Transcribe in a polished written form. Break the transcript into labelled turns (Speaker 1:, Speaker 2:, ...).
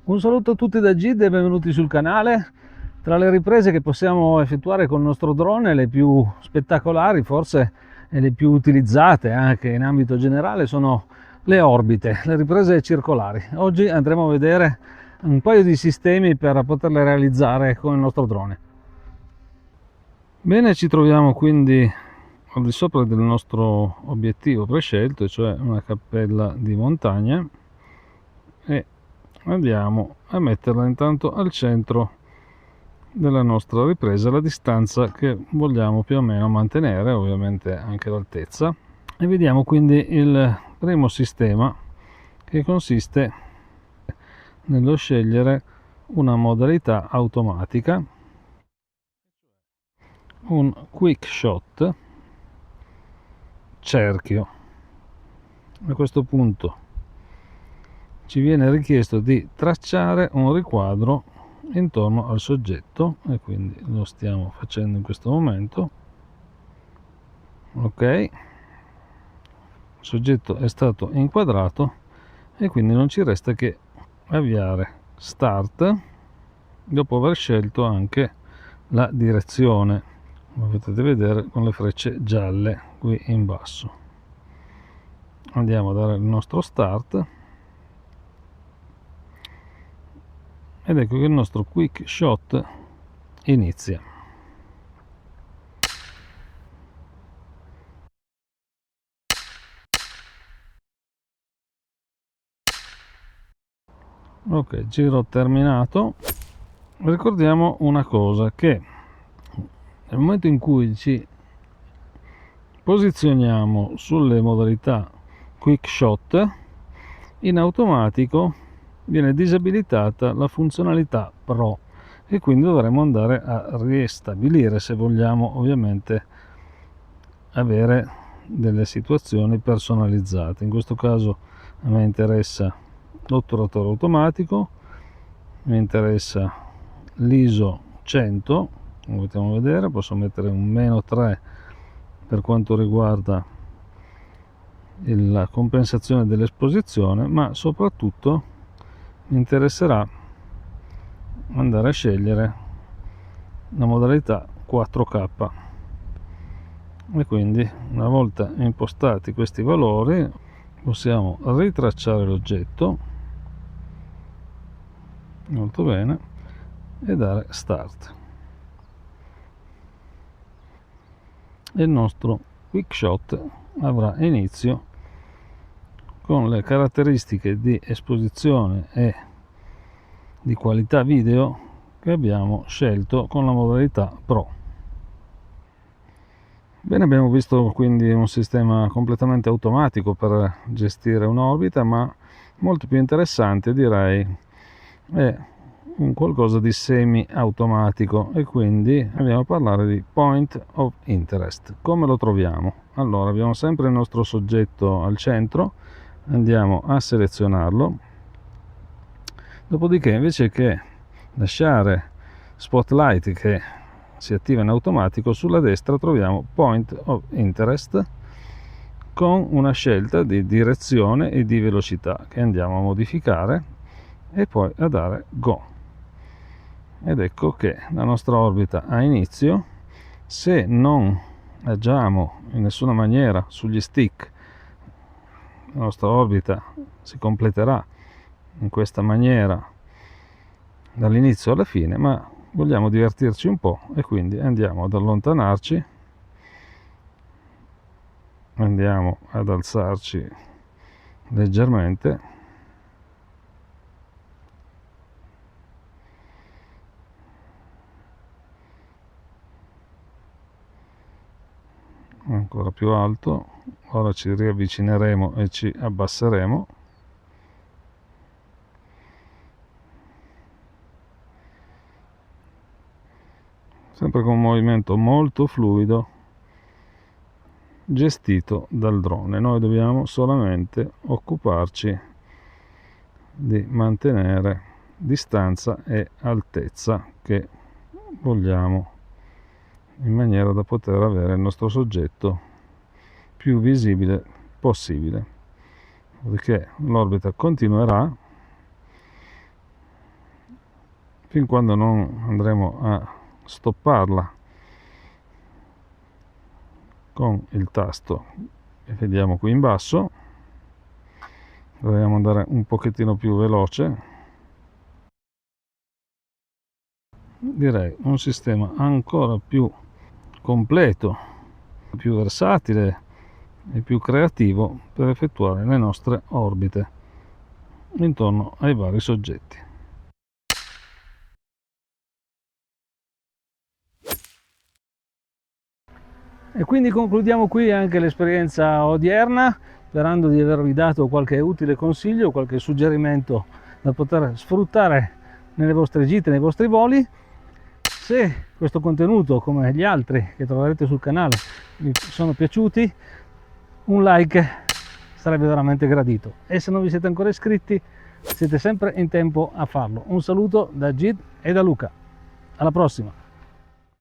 Speaker 1: Un saluto a tutti da Gid e benvenuti sul canale. Tra le riprese che possiamo effettuare con il nostro drone, le più spettacolari forse e le più utilizzate anche in ambito generale sono le orbite, le riprese circolari. Oggi andremo a vedere un paio di sistemi per poterle realizzare con il nostro drone. Bene, ci troviamo quindi al di sopra del nostro obiettivo prescelto, cioè una cappella di montagna, e andiamo a metterla intanto al centro della nostra ripresa, la distanza che vogliamo più o meno mantenere, ovviamente anche l'altezza, e vediamo quindi il primo sistema, che consiste nello scegliere una modalità automatica, un quick shot cerchio. A questo punto ci viene richiesto di tracciare un riquadro intorno al soggetto e quindi lo stiamo facendo in questo momento. Ok, il soggetto è stato inquadrato e quindi non ci resta che avviare start dopo aver scelto anche la direzione, come potete vedere con le frecce gialle qui in basso. Andiamo a dare il nostro start ed ecco che il nostro quick shot inizia. Ok, giro terminato. Ricordiamo una cosa, che nel momento in cui ci posizioniamo sulle modalità quick shot, in automatico viene disabilitata la funzionalità Pro e quindi dovremo andare a ristabilire, se vogliamo ovviamente avere delle situazioni personalizzate. In questo caso a me interessa l'otturatore automatico, mi interessa l'ISO 100, come possiamo vedere. Posso mettere un -3 per quanto riguarda la compensazione dell'esposizione, ma soprattutto mi interesserà andare a scegliere la modalità 4K e quindi una volta impostati questi valori possiamo ritracciare l'oggetto molto bene e dare start. E il nostro quick shot avrà inizio con le caratteristiche di esposizione e di qualità video che abbiamo scelto con la modalità Pro. Bene, abbiamo visto quindi un sistema completamente automatico per gestire un'orbita, ma molto più interessante direi è un qualcosa di semi automatico, e quindi andiamo a parlare di point of interest. Come lo troviamo? Allora, abbiamo sempre il nostro soggetto al centro, andiamo a selezionarlo, dopodiché invece che lasciare spotlight che si attiva in automatico, sulla destra troviamo point of interest con una scelta di direzione e di velocità che andiamo a modificare e poi a dare go. Ed ecco che la nostra orbita ha inizio. Se non agiamo in nessuna maniera sugli stick, la nostra orbita si completerà in questa maniera dall'inizio alla fine, ma vogliamo divertirci un po' e quindi andiamo ad allontanarci, andiamo ad alzarci leggermente, ancora più alto. Ora ci riavvicineremo e ci abbasseremo. Sempre con un movimento molto fluido gestito dal drone. Noi dobbiamo solamente occuparci di mantenere distanza e altezza che vogliamo, in maniera da poter avere il nostro soggetto più visibile possibile. Dopodiché l'orbita continuerà fin quando non andremo a stopparla con il tasto che vediamo qui in basso. Dobbiamo andare un pochettino più veloce. Direi un sistema ancora più completo, più versatile e più creativo per effettuare le nostre orbite intorno ai vari soggetti. E quindi concludiamo qui anche l'esperienza odierna, sperando di avervi dato qualche utile consiglio, qualche suggerimento da poter sfruttare nelle vostre gite, nei vostri voli. Se questo contenuto, come gli altri che troverete sul canale, vi sono piaciuti, un like sarebbe veramente gradito, e se non vi siete ancora iscritti siete sempre in tempo a farlo. Un saluto da Gid e da Luca, alla prossima!